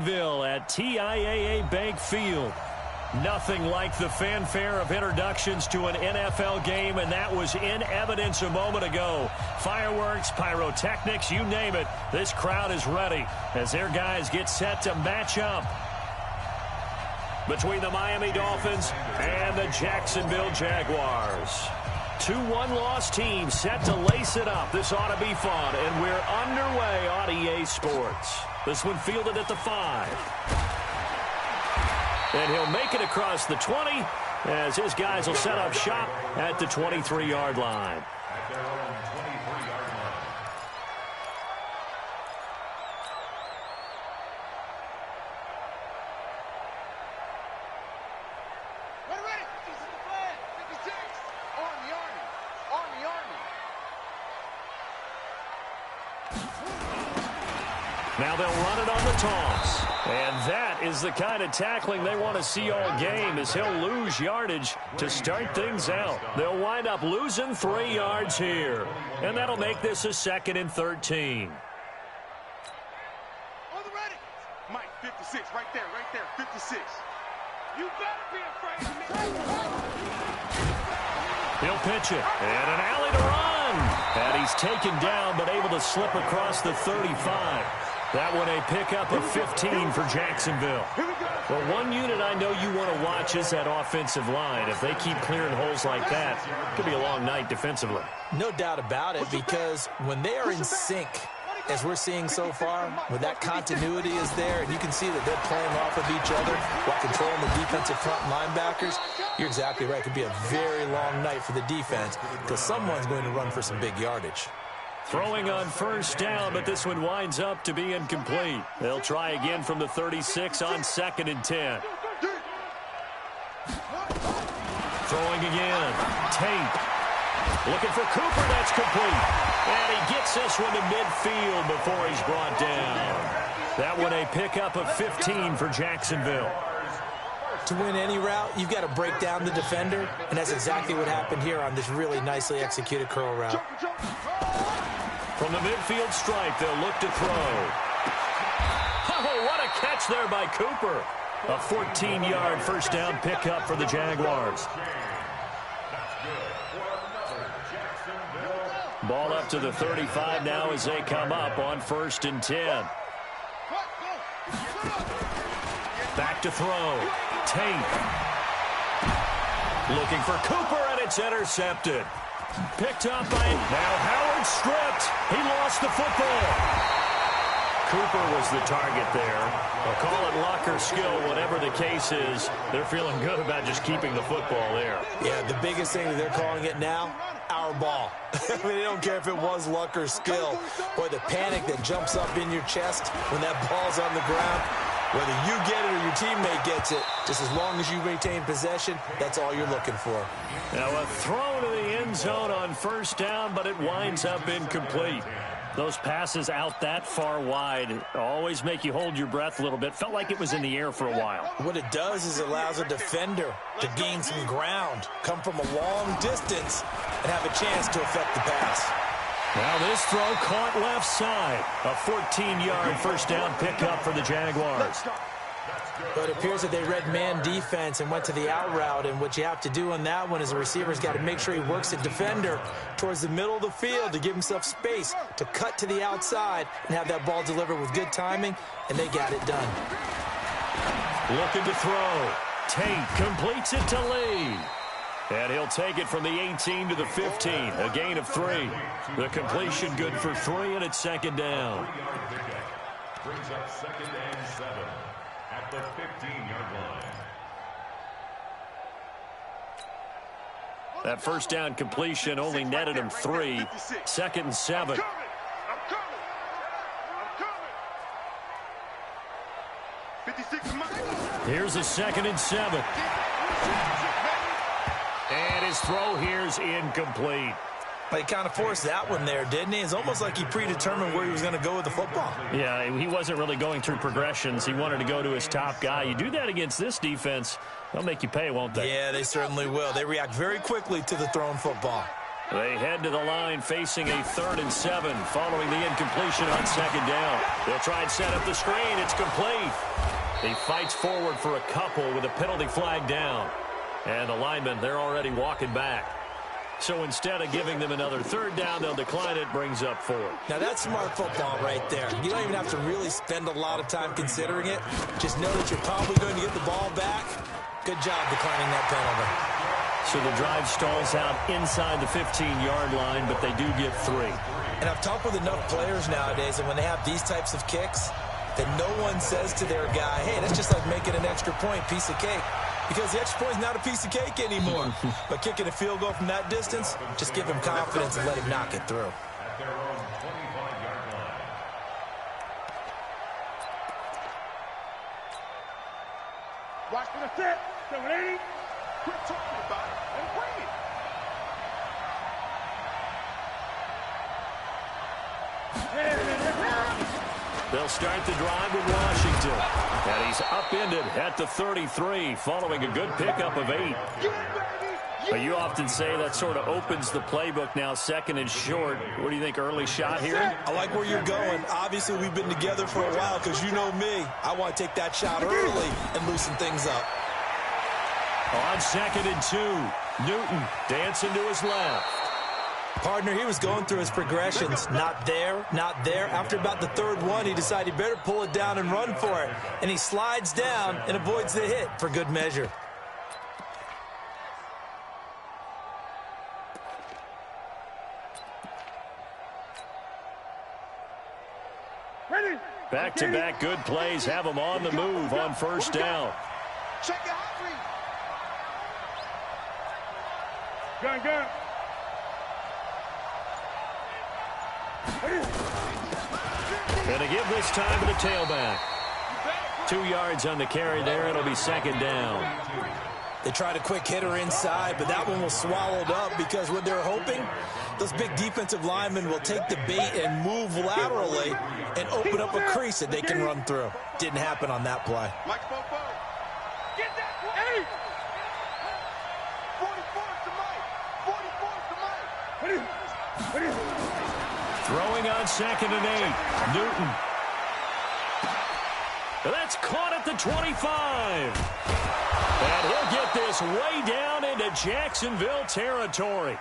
Jacksonville at TIAA Bank Field. Nothing like the fanfare of introductions to an NFL game, and that was in evidence a moment ago. Fireworks, pyrotechnics, you name it. This crowd is ready as their guys get set to match up between the Miami Dolphins and the Jacksonville Jaguars. 2 one-loss teams set to lace it up. This ought to be fun, and we're underway on EA Sports. This one fielded at the 5. And he'll make it across the 20 as his guys will set up shop at the 23-yard line. At their own 23-yard line. Ready. This is the flag. 56. Army. Now they'll run it on the toss. And that is the kind of tackling they want to see all game, as he'll lose yardage to start things out. They'll wind up losing 3 yards here. And that'll make this a 2nd and 13. On the ready. Mike, 56, right there, 56. You better be afraid of me. He'll pitch it. And an alley to run. And he's taken down, but able to slip across the 35. That one a pickup of 15 for Jacksonville. Well, one unit I know you want to watch is that offensive line. If they keep clearing holes like that, it could be a long night defensively. No doubt about it, because when they are in sync, as we're seeing so far, when that continuity is there, and you can see that they're playing off of each other while controlling the defensive front linebackers, you're exactly right. It could be a very long night for the defense because someone's going to run for some big yardage. Throwing on first down, but this one winds up to be incomplete. They'll try again from the 36 on 2nd and 10. Throwing again. Tate. Looking for Cooper. That's complete. And he gets this one to midfield before he's brought down. That one a pickup of 15 for Jacksonville. To win any route, you've got to break down the defender, and that's exactly what happened here on this really nicely executed curl route. From the midfield stripe, they'll look to throw. Oh, what a catch there by Cooper. A 14-yard first down pickup for the Jaguars. Ball up to the 35 now as they come up on 1st and 10. Back to throw. Tate. Looking for Cooper, and it's intercepted. Picked up by now Howard stripped. He lost the football. Cooper was the target there. They'll call it luck or skill, whatever the case is. They're feeling good about just keeping the football there. Yeah, the biggest thing that they're calling it now, our ball. I mean, they don't care if it was luck or skill. Boy, the panic that jumps up in your chest when that ball's on the ground, whether you get it or your teammate gets it, just as long as you maintain possession, that's all you're looking for. Now a throw to the end zone on first down, but it winds up incomplete. Those passes out that far wide always make you hold your breath a little bit. Felt like it was in the air for a while. What it does is it allows a defender to gain some ground, come from a long distance, and have a chance to affect the pass. Now this throw caught left side. A 14-yard first down pickup for the Jaguars. But it appears that they read man defense and went to the out route, and what you have to do on that one is the receiver's got to make sure he works the defender towards the middle of the field to give himself space to cut to the outside and have that ball delivered with good timing, and they got it done. Looking to throw. Tate completes it to Lee. And he'll take it from the 18 to the 15, a gain of 3. The completion good for 3, and it's 2nd down. Brings up 2nd and 7 at the 15-yard line. That first down completion only netted him 3. 2nd and 7. Here's a 2nd and 7. And his throw here's incomplete. But he kind of forced that one there, didn't he? It's almost like he predetermined where he was going to go with the football. Yeah, he wasn't really going through progressions. He wanted to go to his top guy. You do that against this defense, they'll make you pay, won't they? Yeah, they certainly will. They react very quickly to the thrown football. They head to the line facing a 3rd and 7 following the incompletion on 2nd down. They'll try and set up the screen. It's complete. He fights forward for a couple with a penalty flag down. And the linemen, they're already walking back. So instead of giving them another third down, they'll decline it, brings up 4. Now, that's smart football right there. You don't even have to really spend a lot of time considering it. Just know that you're probably going to get the ball back. Good job declining that penalty. So the drive stalls out inside the 15-yard line, but they do get 3. And I've talked with enough players nowadays, and when they have these types of kicks, that no one says to their guy, hey, that's just like making an extra point, piece of cake. Because the extra point is not a piece of cake anymore. But kicking a field goal from that distance, just give him confidence and let him knock it through. At their own 25-yard line. Watch for the set. 780. Quit talking about it and bring it. They'll start the drive with Washington. And he's upended at the 33 following a good pickup of 8. But you often say that sort of opens the playbook now, 2nd and short. What do you think, early shot here? I like where you're going. Obviously, we've been together for a while because you know me. I want to take that shot early and loosen things up. On 2nd and 2, Newton dancing to his left. Partner, he was going through his progressions. Not there, not there. After about the 3rd one, he decided he better pull it down and run for it. And he slides down and avoids the hit for good measure. Back-to-back good plays have them on the move on 1st down. Check your hot read. Gun. And to give this time to the tailback. 2 yards on the carry there. It'll be 2nd down. They tried a quick hitter inside, but that one was swallowed up because what they're hoping, those big defensive linemen will take the bait and move laterally and open up a crease that they can run through. Didn't happen on that play. Mike Bobo. Get that play. 44 to Mike. 44 to Mike. Throwing on 2nd and 8. Newton. That's caught at the 25. And he'll get this way down into Jacksonville territory.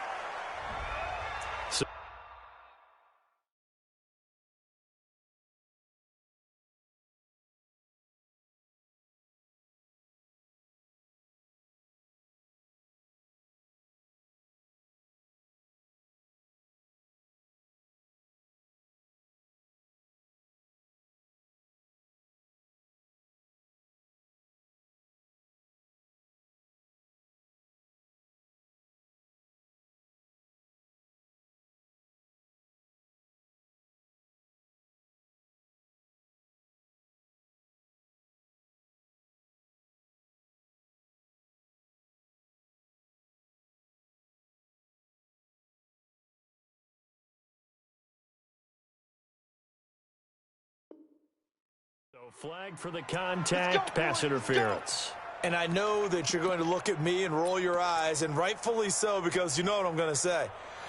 So flag for the contact, pass interference. And I know that you're going to look at me and roll your eyes, and rightfully so, because you know what I'm going to say.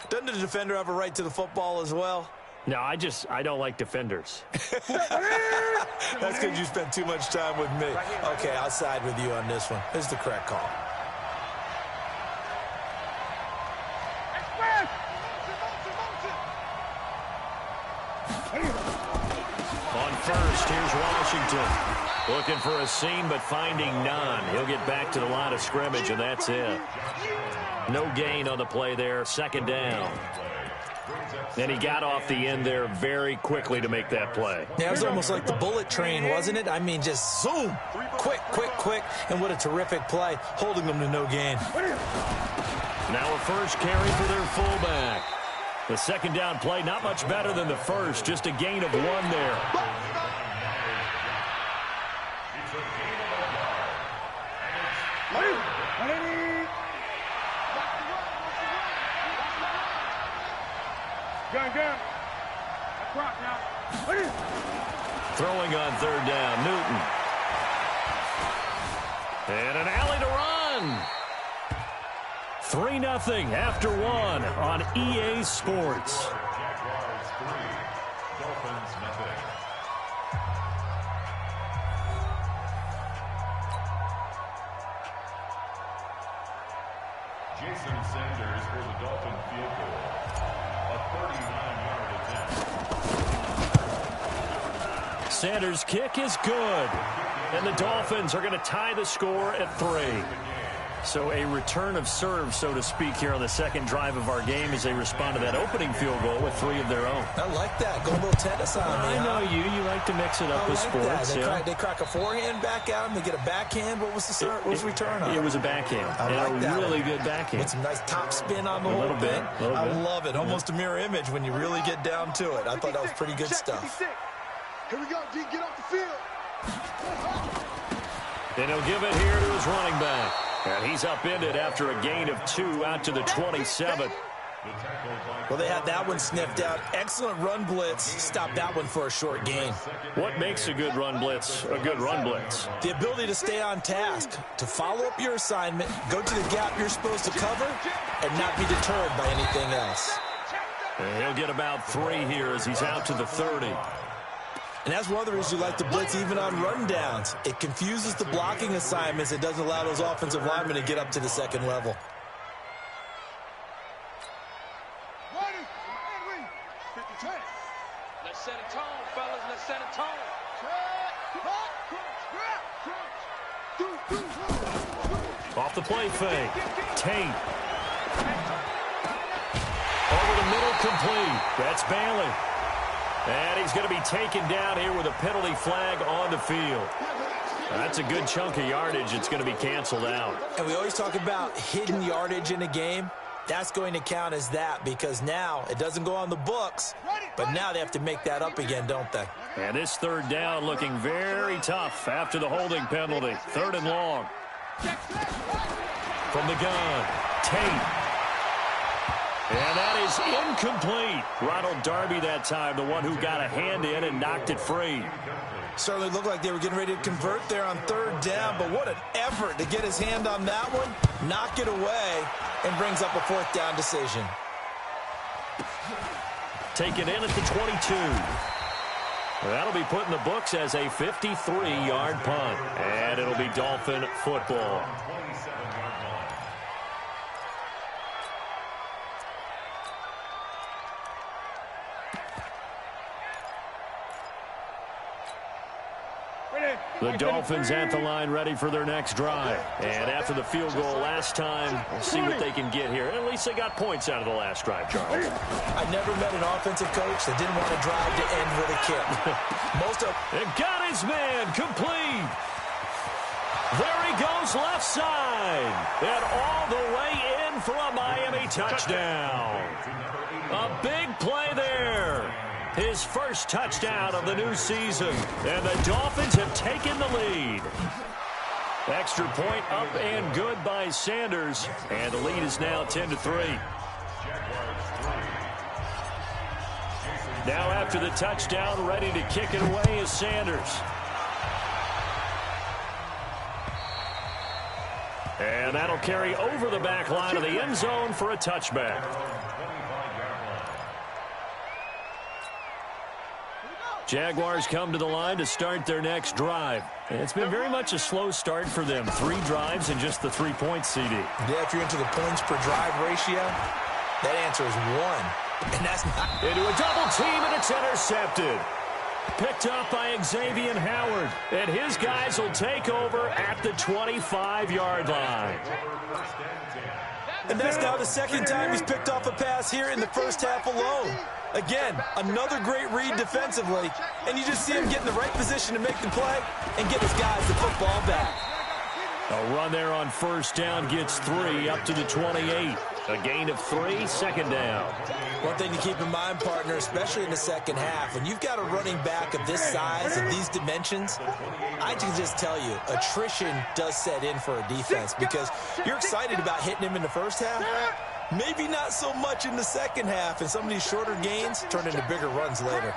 Doesn't the defender have a right to the football as well? No, I don't like defenders. That's because you spent too much time with me. Okay, I'll side with you on this one. This is the correct call. On 1st, here's Washington. Looking for a seam, but finding none. He'll get back to the line of scrimmage, and that's it. No gain on the play there. 2nd down. And he got off the end there very quickly to make that play. Yeah, it was almost like the bullet train, wasn't it? I mean, just zoom. Quick. And what a terrific play, holding them to no gain. Now a 1st carry for their fullback. The 2nd down play, not much better than the 1st, just a gain of 1 there. Gun. That's right now. Throwing on 3rd down, Newton. And an alley to run. 3-0 after 1 on EA Sports. Jaguars 3, Dolphins 0. Jason Sanders for the Dolphin field goal. A 39-yard attempt. Sanders' kick is good. And the Dolphins are going to tie the score at 3. So a return of serve, so to speak, here on the second drive of our game as they respond to that opening field goal with 3 of their own. I like that. Go a little tennis on me. I know you. You like to mix it up with sports. They crack a forehand back at him. They get a backhand. What was the return on? It was a backhand. I like that. Really good backhand. With some nice top spin on the whole thing. I love it. Almost a mirror image when you really get down to it. I thought that was pretty good stuff. Here we go, D. Get off the field. And he'll give it here to his running back. And he's upended after a gain of 2 out to the 27. Well, they had that one sniffed out. Excellent run blitz. Stopped that one for a short gain. What makes a good run blitz a good run blitz? The ability to stay on task, to follow up your assignment, go to the gap you're supposed to cover, and not be deterred by anything else. And he'll get about 3 here as he's out to the 30. And that's one of the reasons you like to blitz even on rundowns. It confuses the blocking assignments. It doesn't allow those offensive linemen to get up to the second level. Let's set a tone, fellas. Let's set a tone. Off the play fake. Tate. Over the middle, complete. That's Bailey. And he's going to be taken down here with a penalty flag on the field. That's a good chunk of yardage. It's going to be canceled out. And we always talk about hidden yardage in a game. That's going to count as that because now it doesn't go on the books, but now they have to make that up again, don't they? And this third down looking very tough after the holding penalty. 3rd and long. From the gun, Tate. And that is incomplete. Ronald Darby that time, the one who got a hand in and knocked it free. Certainly looked like they were getting ready to convert there on 3rd down, but what an effort to get his hand on that one, knock it away, and brings up a 4th down decision. Taken in at the 22. That'll be put in the books as a 53-yard punt. And it'll be Dolphin football. The Dolphins at the line ready for their next drive. And after the field goal last time, we'll see what they can get here. At least they got points out of the last drive, Charles. I never met an offensive coach that didn't want to drive to end with a kick. And got his man complete. There he goes left side. And all the way in for a Miami touchdown. A big play there. His first touchdown of the new season. And the Dolphins have taken the lead. Extra point up and good by Sanders. And the lead is now 10-3. Now after the touchdown, ready to kick it away is Sanders. And that'll carry over the back line of the end zone for a touchback. Jaguars come to the line to start their next drive. And it's been very much a slow start for them. 3 drives and just the 3-point CD. Yeah, if you're into the points per drive ratio, that answer is 1. And that's not... Into a double team, and it's intercepted. Picked up by Xavier Howard. And his guys will take over at the 25-yard line. And that's now the second time he's picked off a pass here in the first half alone. Again, another great read defensively, and you just see him get in the right position to make the play and get his guys the football back. A run there on first down gets 3 up to the 28. A gain of 3, second down. One thing to keep in mind, partner, especially in the second half, when you've got a running back of this size and these dimensions, I can just tell you, attrition does set in for a defense because you're excited about hitting him in the first half. Maybe not so much in the second half, and some of these shorter gains turn into bigger runs later.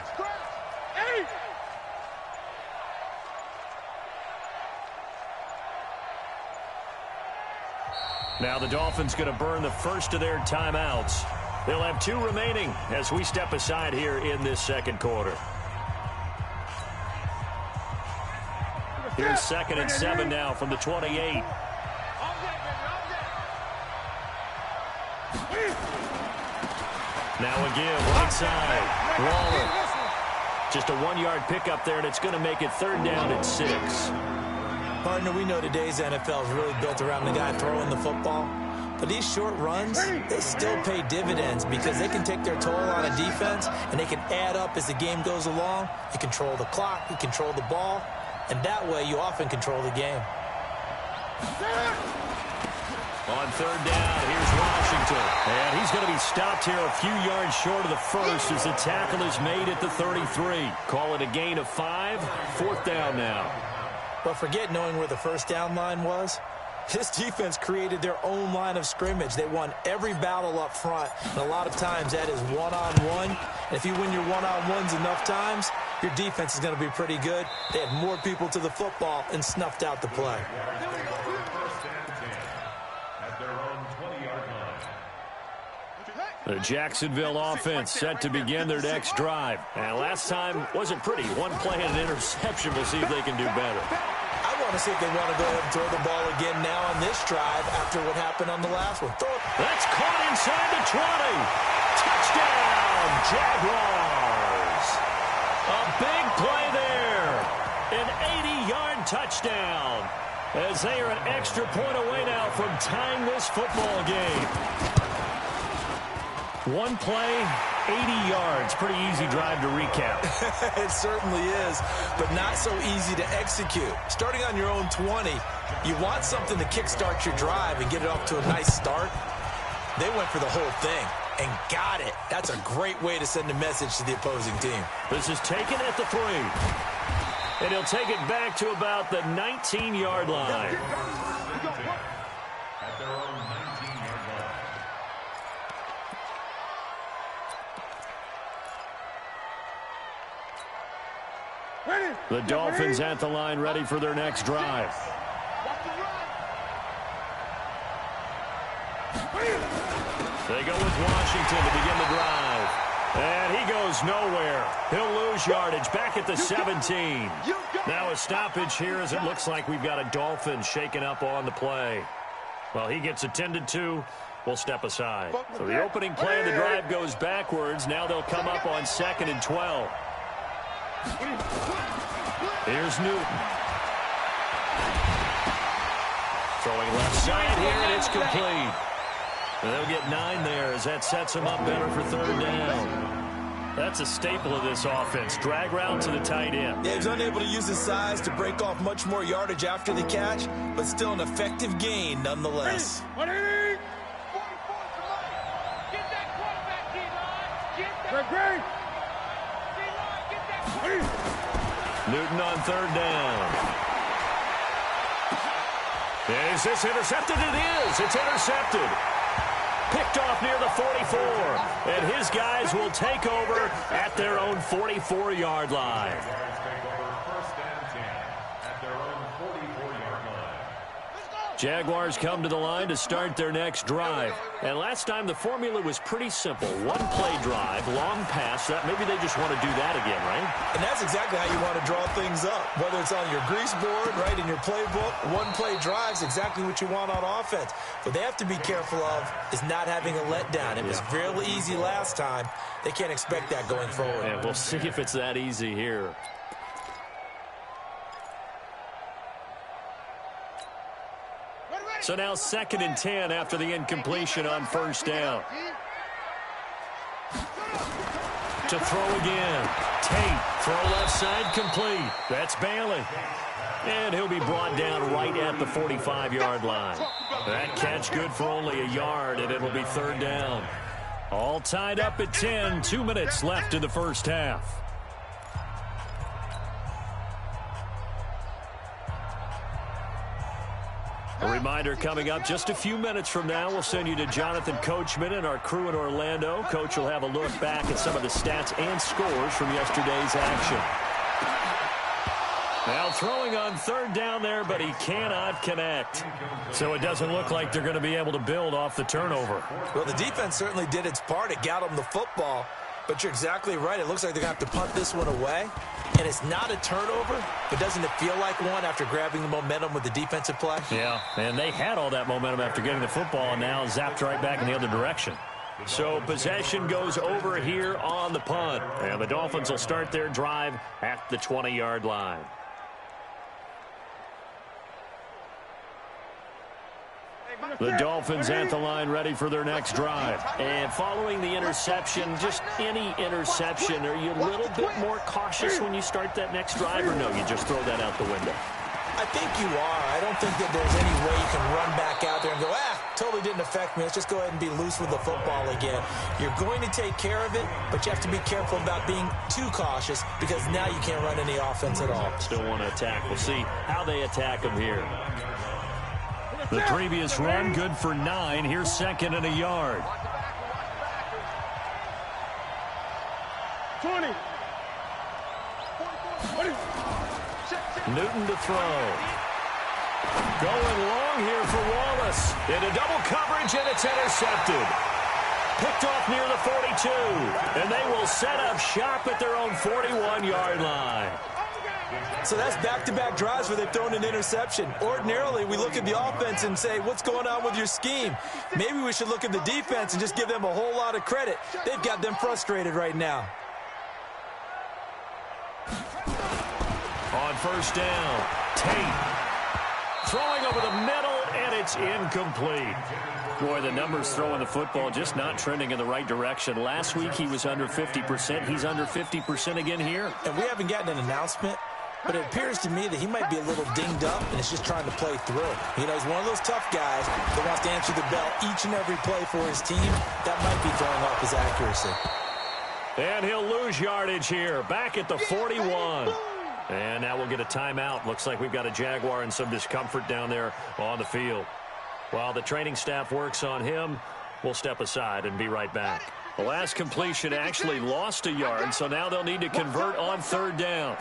Now the Dolphins going to burn the first of their timeouts. They'll have 2 remaining as we step aside here in this second quarter. Here's 2nd and 7 now from the 28. Now a give, right side. Waller. Just a 1-yard pickup there, and it's going to make it 3rd down and 6. Partner, we know today's NFL is really built around the guy throwing the football. But these short runs, they still pay dividends because they can take their toll on a defense, and they can add up as the game goes along. You control the clock, you control the ball, and that way you often control the game. On 3rd down, here's Washington. And he's going to be stopped here a few yards short of the first as the tackle is made at the 33. Call it a gain of 5. 4th down now. But forget knowing where the first down line was. This defense created their own line of scrimmage. They won every battle up front, and a lot of times that is one-on-one. And if you win your one-on-ones enough times, your defense is going to be pretty good. They had more people to the football and snuffed out the play. The Jacksonville offense set to begin their next drive. And last time wasn't pretty. One play and an interception. We'll see if they can do better. I want to see if they want to go ahead and throw the ball again now on this drive after what happened on the last one. Throw it. That's caught inside the 20. Touchdown, Jaguars. A big play there. An 80-yard touchdown. As they are an extra point away now from tying this football game. One play, 80 yards. Pretty easy drive to recap. It certainly is, but not so easy to execute. Starting on your own 20, you want something to kickstart your drive and get it off to a nice start. They went for the whole thing and got it. That's a great way to send a message to the opposing team. This is taken at the 3. And he'll take it back to about the 19-yard line. At their own 19-yard line. The Dolphins at the line ready for their next drive. They go with Washington to begin the drive. And he goes nowhere. He'll lose yardage back at the 17. Now a stoppage here as it looks like we've got a Dolphin shaken up on the play. Well, he gets attended to. We'll step aside. So the opening play of the drive goes backwards. Now they'll come up on 2nd and 12. Here's Newton. Throwing left side here, and it's complete. They'll get 9 there as that sets them up better for 3rd down. That's a staple of this offense. Drag route to the tight end. Yeah, he's unable to use his size to break off much more yardage after the catch, but still an effective gain nonetheless. Get that quarterback, D-line. Get that. Newton on 3rd down. Is this intercepted? It is. It's intercepted. Picked off near the 44. And his guys will take over at their own 44-yard line. Jaguars come to the line to start their next drive. And last time the formula was pretty simple. One play drive, long pass. That maybe they just want to do that again, right? And that's exactly how you want to draw things up. Whether it's on your grease board, right, in your playbook, one play drive's exactly what you want on offense. What they have to be careful of is not having a letdown. It was real easy last time. They can't expect that going forward. And we'll see if it's that easy here. So now 2nd and 10 after the incompletion on 1st down. To throw again. Tate, throw left side complete. That's Bailey. And he'll be brought down right at the 45-yard line. That catch good for only a yard, and it'll be 3rd down. All tied up at 10. 2 minutes left in the first half. A reminder coming up just a few minutes from now, we'll send you to Jonathan Coachman and our crew in Orlando. Coach will have a look back at some of the stats and scores from yesterday's action. Now throwing on 3rd down there, but he cannot connect. So it doesn't look like they're going to be able to build off the turnover. Well, the defense certainly did its part. It got them the football. But you're exactly right. It looks like they're going to have to punt this one away. And it's not a turnover, but doesn't it feel like one after grabbing the momentum with the defensive play? Yeah, and they had all that momentum after getting the football and now zapped right back in the other direction. So possession goes over here on the punt. And the Dolphins will start their drive at the 20-yard line. The Dolphins at the line ready for their next drive. And following the interception, just any interception, are you a little bit more cautious when you start that next drive, or no, you just throw that out the window? I think you are. I don't think that there's any way you can run back out there and go, totally didn't affect me. Let's just go ahead and be loose with the football again. You're going to take care of it, but you have to be careful about being too cautious because now you can't run any offense at all. Still want to attack. We'll see how they attack them here. The previous run, good for 9. Here's second and a yard. 20. Newton to throw. Going long here for Wallace. Into double coverage, and it's intercepted. Picked off near the 42. And they will set up shop at their own 41-yard line. So that's back-to-back drives where they've thrown an interception. Ordinarily, we look at the offense and say, what's going on with your scheme? Maybe we should look at the defense and just give them a whole lot of credit. They've got them frustrated right now. On first down, Tate throwing over the middle, and it's incomplete. Boy, the numbers throwing the football just not trending in the right direction. Last week he was under 50%. He's under 50% again here. And we haven't gotten an announcement, but it appears to me that he might be a little dinged up and is just trying to play through. You know, he's one of those tough guys that wants to answer the bell each and every play for his team. That might be throwing off his accuracy. And he'll lose yardage here, back at the 41. And now we'll get a timeout. Looks like we've got a Jaguar in some discomfort down there on the field. While the training staff works on him, we'll step aside and be right back. The last completion actually lost a yard, so now they'll need to convert on third down.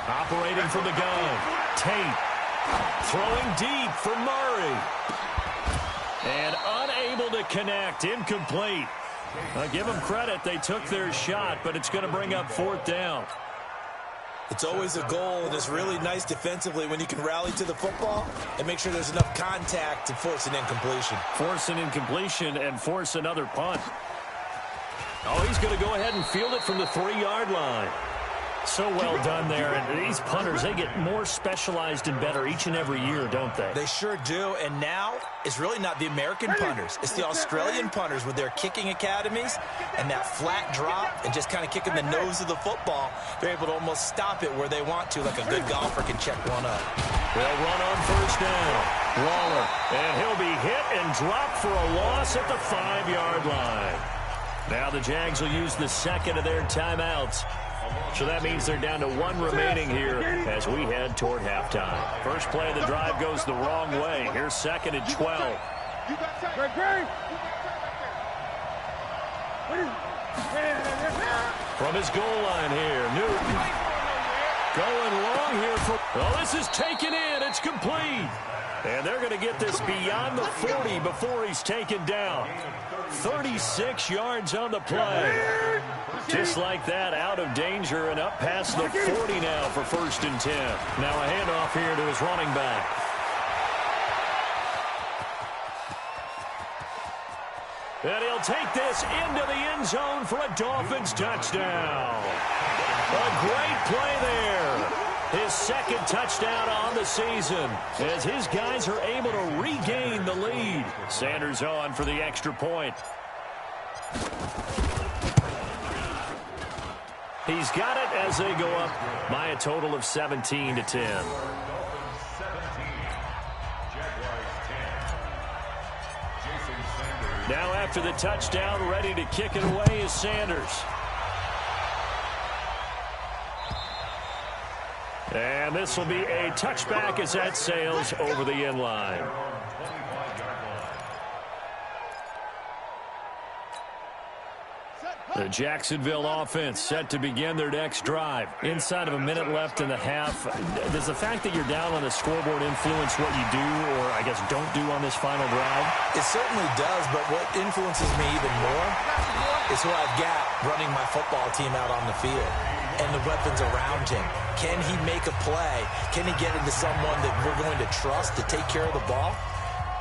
Operating from the gun, Tate throwing deep for Murray. And unable to connect, incomplete. I'll give them credit, they took their shot, but it's going to bring up fourth down. It's always a goal, and it's really nice defensively when you can rally to the football and make sure there's enough contact to force an incompletion. Force an incompletion and force another punt. Oh, he's going to go ahead and field it from the 3-yard line. So well done there. And these punters, they get more specialized and better each and every year, don't they? They sure do. And now it's really not the American punters. It's the Australian punters with their kicking academies and that flat drop and just kind of kicking the nose of the football. They're able to almost stop it where they want to, like a good golfer can check one up. They'll run on first down. Waller. And he'll be hit and dropped for a loss at the 5-yard line. Now the Jags will use the second of their timeouts. So that means they're down to 1 remaining here as we head toward halftime. First play of the drive goes the wrong way. Here's second and 12. From his goal line here, Newton. Going long here for... Oh, this is taken in. It's complete. And they're going to get this beyond the 40 before he's taken down. 36 yards on the play. Just like that, out of danger and up past the 40 now for first and 10. Now a handoff here to his running back. And he'll take this into the end zone for a Dolphins touchdown. A great play there. His second touchdown on the season as his guys are able to regain the lead. Sanders on for the extra point. He's got it as they go up by a total of 17-10. Now after the touchdown, ready to kick it away is Sanders. And this will be a touchback as that sails over the end line. The Jacksonville offense set to begin their next drive. Inside of a minute left in the half. Does the fact that you're down on the scoreboard influence what you do or, I guess, don't do on this final drive? It certainly does, but what influences me even more is who I've got running my football team out on the field and the weapons around him. Can he make a play? Can he get into someone that we're going to trust to take care of the ball?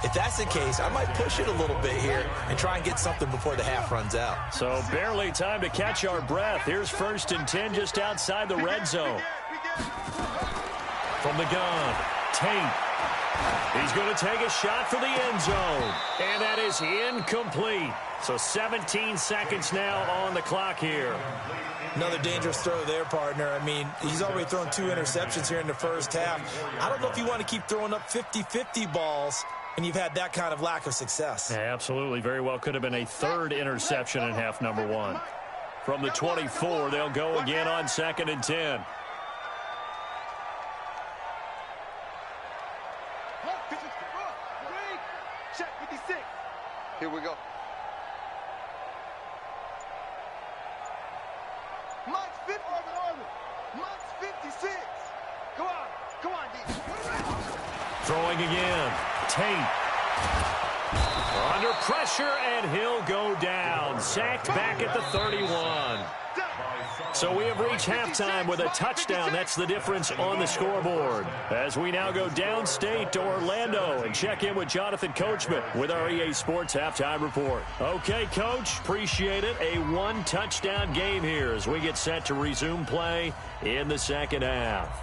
If that's the case, I might push it a little bit here and try and get something before the half runs out. So barely time to catch our breath. Here's 1st and 10 just outside the red zone. From the gun, Tate. He's going to take a shot for the end zone. And that is incomplete. So 17 seconds now on the clock here. Another dangerous throw there, partner. I mean, he's already thrown 2 interceptions here in the first half. I don't know if you want to keep throwing up 50-50 balls when you've had that kind of lack of success. Yeah, absolutely. Very well could have been a 3rd interception in half number 1. From the 24, they'll go again on 2nd and 10. Check 56. Here we go. Mike's 50. Mike's 56. Come on, D. Throwing again. Tate. Under pressure, and he'll go down. Sacked back at the 31. So we have reached halftime with a touchdown. That's the difference on the scoreboard. As we now go downstate to Orlando and check in with Jonathan Coachman with our EA Sports Halftime Report. Okay, Coach, appreciate it. A 1-touchdown game here as we get set to resume play in the second half.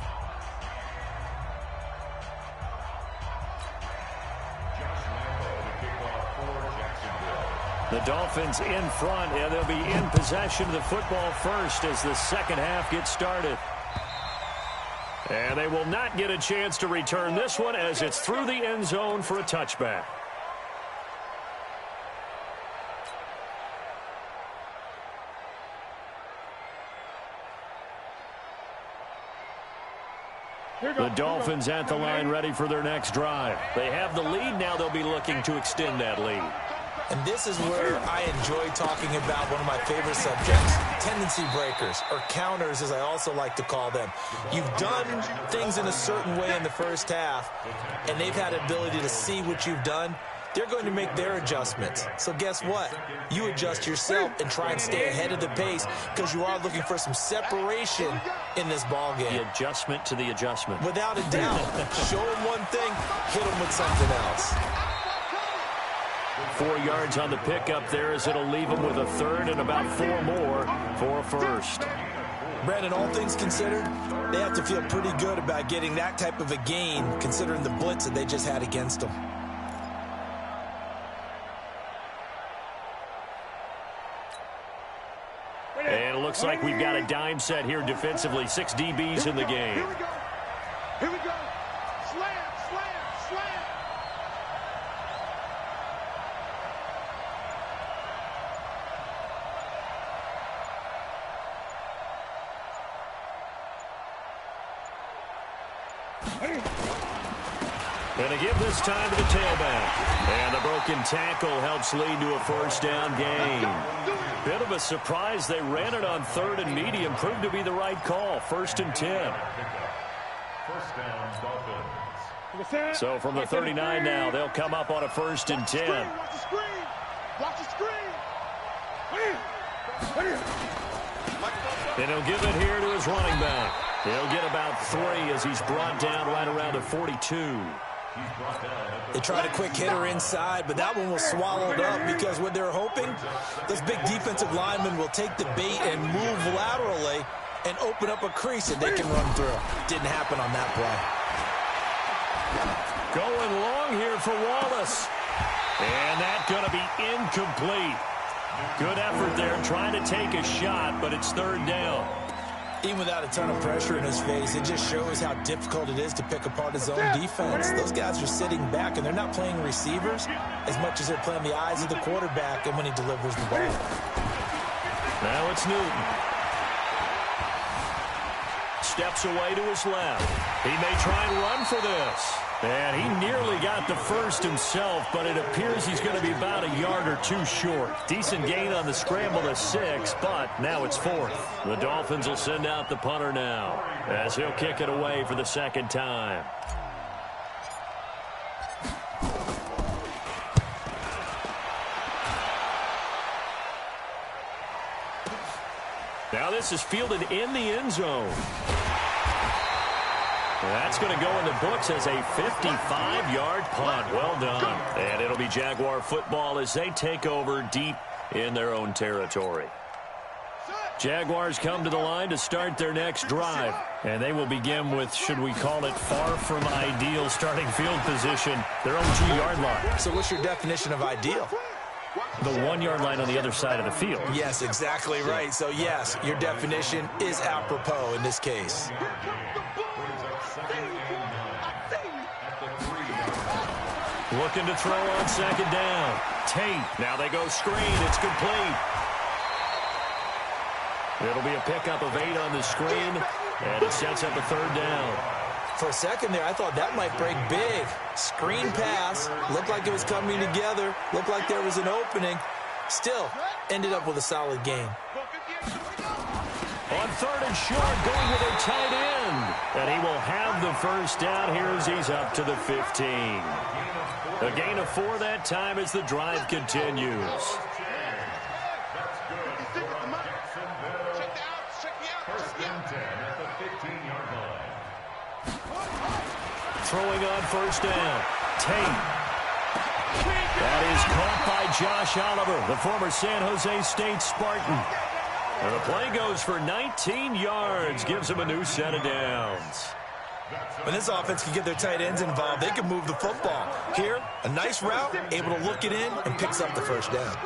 The Dolphins in front, and they'll be in possession of the football first as the second half gets started. And they will not get a chance to return this one as it's through the end zone for a touchback. The Dolphins at the line ready for their next drive. They have the lead. Now they'll be looking to extend that lead. And this is where I enjoy talking about one of my favorite subjects, tendency breakers, or counters as I also like to call them. You've done things in a certain way in the first half, and they've had the ability to see what you've done. They're going to make their adjustments. So guess what? You adjust yourself and try and stay ahead of the pace because you are looking for some separation in this ball game. The adjustment to the adjustment. Without a doubt. Show them one thing, hit them with something else. 4 yards on the pickup there as it'll leave them with a 3rd and about 4 more for a 1st. Brandon, all things considered, they have to feel pretty good about getting that type of a gain considering the blitz that they just had against them. And it looks like we've got a dime set here defensively. 6 DBs in the game. Here we go. Here we go. Slam, slam, slam. And to give this time to the tailback. And the broken tackle helps lead to a 1st down gain. Bit of a surprise. They ran it on 3rd and medium. Proved to be the right call. 1st and 10. First down, Dolphins. So from the 39 now, they'll come up on a 1st and 10. Watch the screen. Watch the screen. And he'll give it here to his running back. He'll get about 3 as he's brought down right around the 42. They tried a quick hitter inside, but that one was swallowed up because what they're hoping, this big defensive lineman will take the bait and move laterally and open up a crease that they can run through. Didn't happen on that play. Going long here for Wallace. And that's going to be incomplete. Good effort there trying to take a shot, but it's 3rd down. Even without a ton of pressure in his face, it just shows how difficult it is to pick apart his own defense. Those guys are sitting back, and they're not playing receivers as much as they're playing the eyes of the quarterback and when he delivers the ball. Now it's Newton. Steps away to his left. He may try and run for this. And he nearly got the 1st himself, but it appears he's going to be about a yard or 2 short. Decent gain on the scramble to 6, but now it's 4th. The Dolphins will send out the punter now as he'll kick it away for the 2nd time. Now this is fielded in the end zone. That's going to go in the books as a 55-yard punt. Well done. And it'll be Jaguar football as they take over deep in their own territory. Jaguars come to the line to start their next drive. And they will begin with, should we call it, far from ideal starting field position, their own 2-yard line. So what's your definition of ideal? The 1-yard line on the other side of the field. Yes, exactly right. So, yes, your definition is apropos in this case. Looking to throw on second down. Tate. Now they go screen. It's complete. It'll be a pickup of 8 on the screen, and it sets up a 3rd down. For a second there, I thought that might break big. Screen pass. Looked like it was coming together. Looked like there was an opening. Still, ended up with a solid game. On 3rd and short, going with a tight end. And he will have the first down here as he's up to the 15. A gain of 4 that time as the drive continues. Throwing on first down. Tate. That is caught by Josh Oliver, the former San Jose State Spartan. And the play goes for 19 yards, gives him a new set of downs. When this offense can get their tight ends involved, they can move the football. Here, a nice route, able to look it in, and picks up the first down.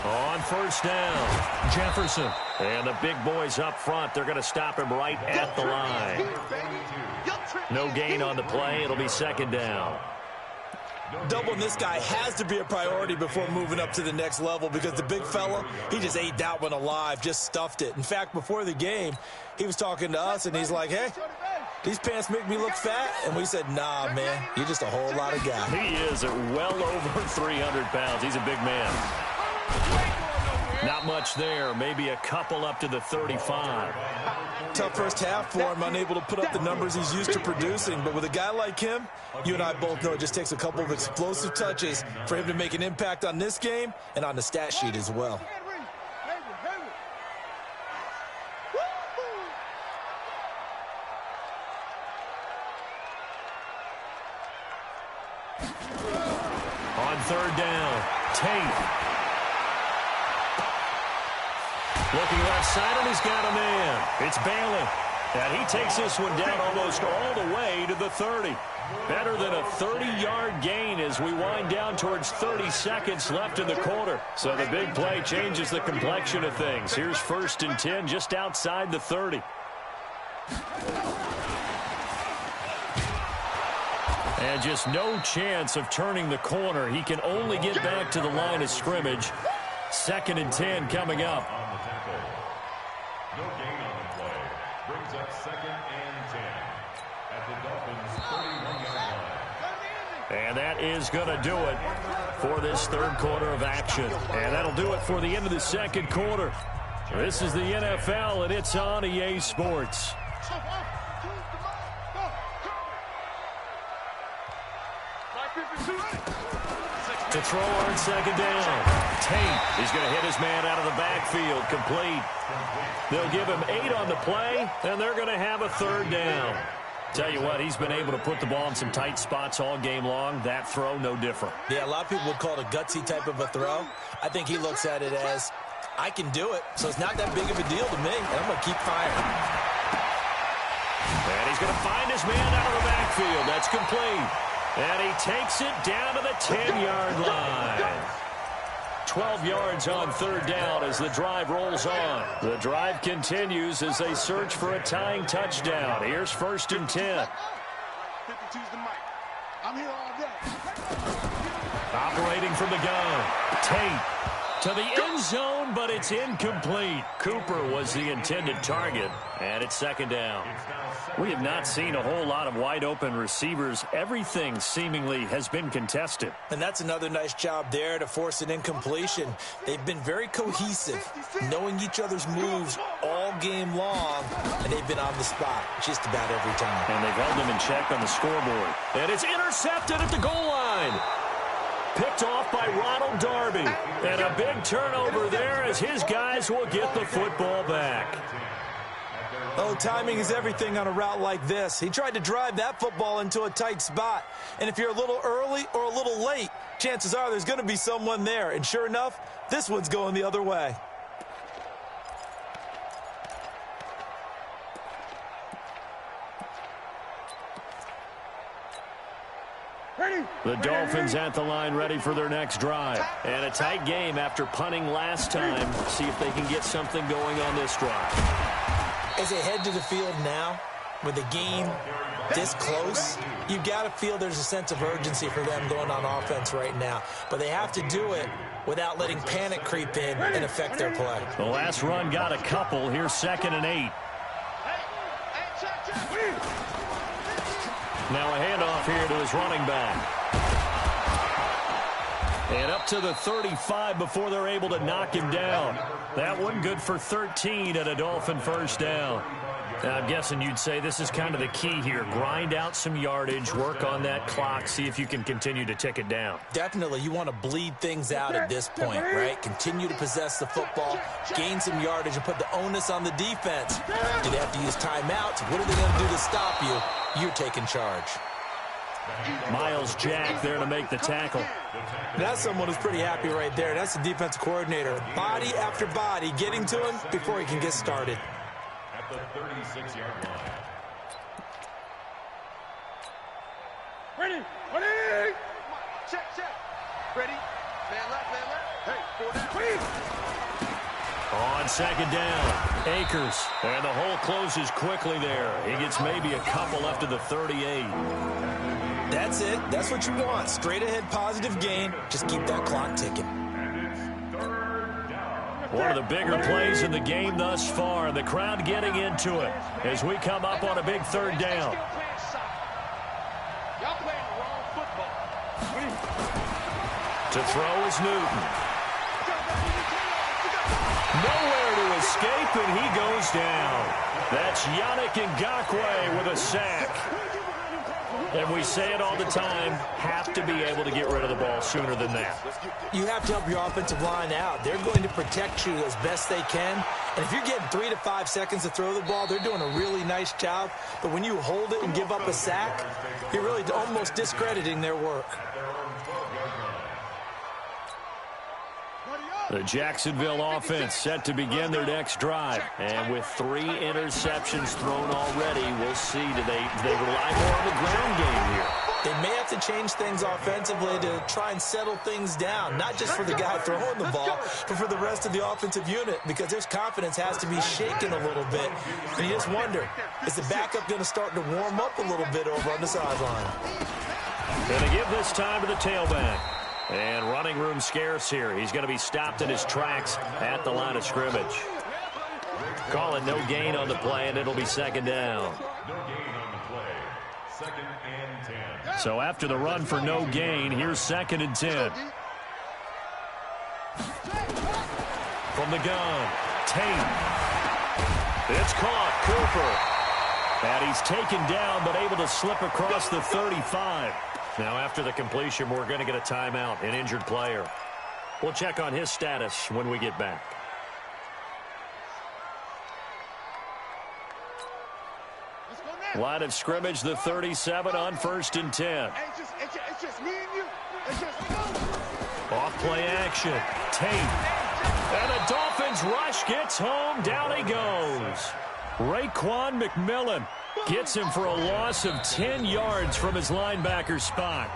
On first down, Jefferson. And the big boys up front, they're going to stop him right at the line. No gain on the play. It'll be 2nd down. Doubling this guy has to be a priority before moving up to the next level because the big fella, he just ate that one alive, just stuffed it. In fact, before the game, he was talking to us, and he's like, hey, these pants make me look fat. And we said, nah, man, you're just a whole lot of guy. He is at well over 300 pounds. He's a big man. Not much there. Maybe a couple up to the 35. Tough first half for him, unable to put up the numbers he's used to producing. But with a guy like him, you and I both know it just takes a couple of explosive touches for him to make an impact on this game and on the stat sheet as well. On 3rd down, Tate. Looking left side, and he's got a man. It's Bailey. And he takes this one down almost all the way to the 30. Better than a 30-yard gain as we wind down towards 30 seconds left in the quarter. So the big play changes the complexion of things. Here's 1st and 10 just outside the 30. And just no chance of turning the corner. He can only get back to the line of scrimmage. 2nd and 10 coming up. No gain on the play. Brings up 2nd and 10 at the Dolphins' 31-yard line. And that is going to do it for this 3rd quarter of action. And that'll do it for the end of the 2nd quarter. This is the NFL, and it's on EA Sports. To throw on 2nd down. Tate. He's going to hit his man out of the backfield. Complete. They'll give him 8 on the play, and they're going to have a 3rd down. Tell you what, he's been able to put the ball in some tight spots all game long. That throw, no different. Yeah, a lot of people would call it a gutsy type of a throw. I think he looks at it as, I can do it, so it's not that big of a deal to me, and I'm going to keep firing. And he's going to find his man out of the backfield. That's complete. And he takes it down to the 10-yard line. 12 yards on 3rd down as the drive rolls on. The drive continues as they search for a tying touchdown. Here's 1st and 10. Operating from the gun. Tate to the end zone, but it's incomplete. Cooper was the intended target, and it's 2nd down. We have not seen a whole lot of wide-open receivers. Everything seemingly has been contested. And that's another nice job there to force an incompletion. They've been very cohesive, knowing each other's moves all game long, and they've been on the spot just about every time. And they've held them in check on the scoreboard. And it's intercepted at the goal line. Picked off by Ronald Darby. And a big turnover there as his guys will get the football back. Oh, timing is everything on a route like this. He tried to drive that football into a tight spot. And if you're a little early or a little late, chances are there's going to be someone there. And sure enough, this one's going the other way. The Dolphins at the line ready for their next drive. And a tight game after punting last time. See if they can get something going on this drive. As they head to the field now, with the game this close, you've got to feel there's a sense of urgency for them going on offense right now. But they have to do it without letting panic creep in and affect their play. The last run got a couple. Here's 2nd and 8. Now a handoff here to his running back. And up to the 35 before they're able to knock him down. That one good for 13 and a Dolphin first down. Now, I'm guessing you'd say this is kind of the key here. Grind out some yardage, work on that clock, see if you can continue to tick it down. Definitely. You want to bleed things out at this point, right? Continue to possess the football, gain some yardage, and put the onus on the defense. Do they have to use timeouts? What are they going to do to stop you? You're taking charge. Miles Jack there to make the tackle. That's someone who's pretty happy right there. That's the defense coordinator. Body after body getting to him before he can get started. At the 36-yard line. Ready, ready. Check. Ready. Man left. Hey, 4 down. On 2nd down, Akers. And the hole closes quickly there. He gets maybe a couple up to the 38. That's it. That's what you want. Straight ahead positive gain. Just keep that clock ticking. One of the bigger plays in the game thus far. The crowd getting into it as we come up on a big 3rd down. Y'all playing the wrong football. To throw is Newton. Nowhere to escape, and he goes down. That's Yannick Ngakoue with a sack. And we say it all the time, have to be able to get rid of the ball sooner than that. You have to help your offensive line out. They're going to protect you as best they can. And if you're getting 3 to 5 seconds to throw the ball, they're doing a really nice job. But when you hold it and give up a sack, you're really almost discrediting their work. The Jacksonville offense set to begin their next drive. And with 3 interceptions thrown already, we'll see. Do they rely more on the ground game here? They may have to change things offensively to try and settle things down, not just for the guy throwing the ball, but for the rest of the offensive unit, because their confidence has to be shaken a little bit. And you just wonder, is the backup going to start to warm up a little bit over on the sideline? Going to give this time to the tailback. And running room scarce here. He's going to be stopped in his tracks at the line of scrimmage. Call it no gain on the play, and it'll be 2nd down. No gain on the play. 2nd and 10. So after the run for no gain, here's 2nd and 10. From the gun, Tate. It's caught, Cooper. And he's taken down, but able to slip across the 35. Now, after the completion, we're going to get a timeout, an injured player. We'll check on his status when we get back. Line of scrimmage, the 37 on 1st and 10. It's just me and you. Off play action. Tate. And the Dolphins rush gets home. Down he goes. Raekwon McMillan gets him for a loss of 10 yards from his linebacker spot.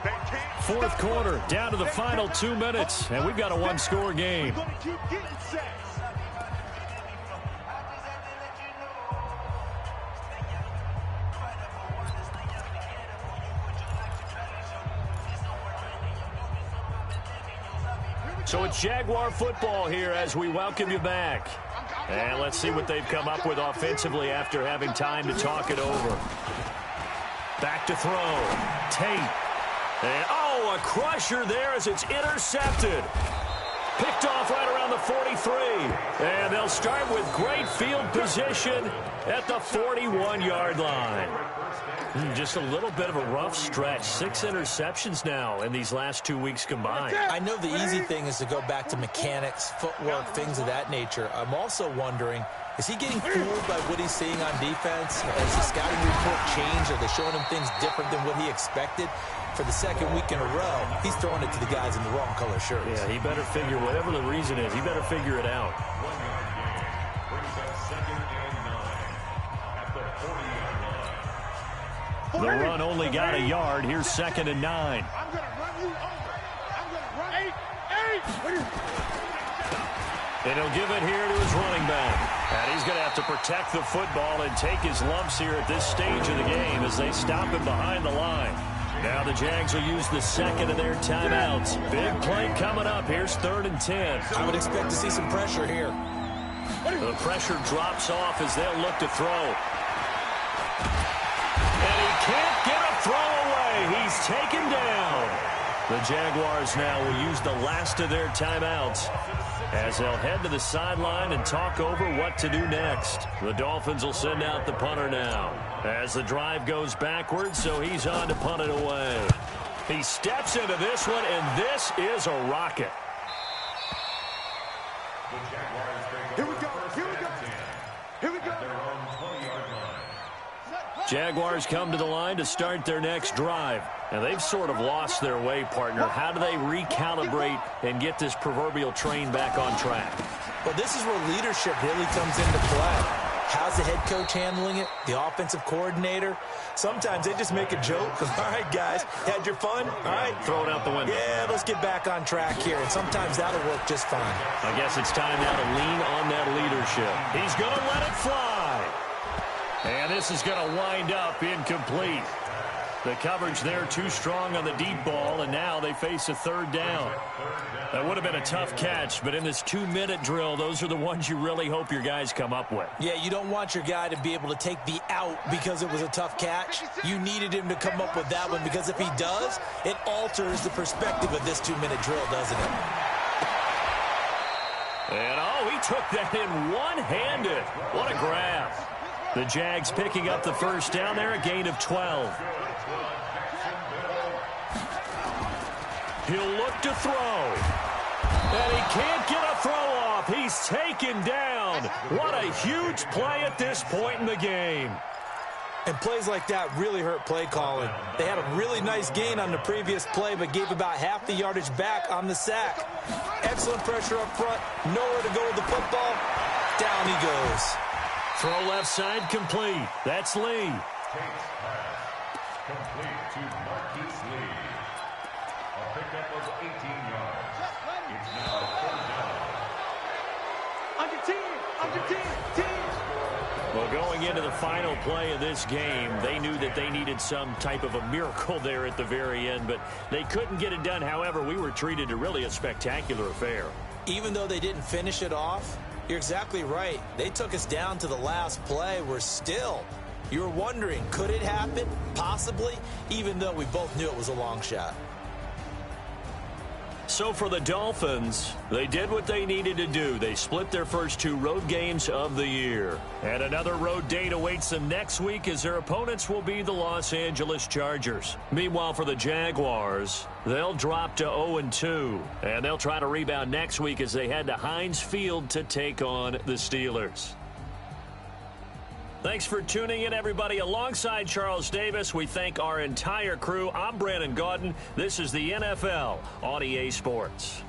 4th quarter, down to the final 2 minutes, and we've got a 1-score game. So it's Jaguar football here as we welcome you back. And let's see what they've come up with offensively after having time to talk it over. Back to throw. Tate. And, a crusher there as it's intercepted. Picked off right around the 43. And they'll start with great field position at the 41-yard line. Just a little bit of a rough stretch. 6 interceptions now in these last 2 weeks combined. I know the easy thing is to go back to mechanics, footwork, things of that nature. I'm also wondering, is he getting fooled by what he's seeing on defense? Has the scouting report changed? Are they showing him things different than what he expected? For the second week in a row, he's throwing it to the guys in the wrong color shirts. Yeah, he better figure, whatever the reason is, he better figure it out. 1-yard gain brings up 2nd and 9 at the 40-yard line. The run only got a yard. Here's 2nd and 9. I'm going to run you over. I'm going to run 8. And he'll give it here to his running back. And he's going to have to protect the football and take his lumps here at this stage of the game as they stop him behind the line. Now the Jags will use the second of their timeouts. Big play coming up. Here's 3rd and 10. I would expect to see some pressure here. The pressure drops off as they'll look to throw. And he can't get a throw away. He's taken down. The Jaguars now will use the last of their timeouts as they'll head to the sideline and talk over what to do next. The Dolphins will send out the punter now as the drive goes backwards, so he's on to punt it away. He steps into this one, and this is a rocket. The Jaguars take Here we over go. first Here we and go. 10 Here we at go. their own 20-yard line. Jaguars come to the line to start their next drive. And they've sort of lost their way, partner. How do they recalibrate and get this proverbial train back on track? Well, this is where leadership really comes into play. How's the head coach handling it? The offensive coordinator? Sometimes they just make a joke. All right, guys, had your fun? All right. Throw it out the window. Yeah, let's get back on track here. And sometimes that'll work just fine. I guess it's time now to lean on that leadership. He's going to let it fly. And this is going to wind up incomplete. The coverage there too strong on the deep ball, and now they face a 3rd down. That would have been a tough catch, but in this 2-minute drill, those are the ones you really hope your guys come up with. Yeah, you don't want your guy to be able to take the out because it was a tough catch. You needed him to come up with that one because if he does, it alters the perspective of this 2-minute drill, doesn't it? And, oh, he took that in one-handed. What a grab. The Jags picking up the 1st down there, a gain of 12. He'll look to throw. And he can't get a throw off. He's taken down. What a huge play at this point in the game. And plays like that really hurt play calling. They had a really nice gain on the previous play, but gave about half the yardage back on the sack. Excellent pressure up front. Nowhere to go with the football. Down he goes. Throw left side complete. That's Lee. Takes pass. Complete to Marquise Lee. A pickup of 18 yards. It's now 3rd down. Under 10. Under 10. 10. Well, going into the final play of this game, they knew that they needed some type of a miracle there at the very end, but they couldn't get it done. However, we were treated to really a spectacular affair. Even though they didn't finish it off, you're exactly right. They took us down to the last play. We're still, you were wondering, could it happen? Possibly, even though we both knew it was a long shot. So for the Dolphins, they did what they needed to do. They split their first 2 road games of the year. And another road date awaits them next week as their opponents will be the Los Angeles Chargers. Meanwhile, for the Jaguars, they'll drop to 0-2. And they'll try to rebound next week as they head to Heinz Field to take on the Steelers. Thanks for tuning in, everybody. Alongside Charles Davis, we thank our entire crew. I'm Brandon Gaudin. This is the NFL on EA Sports.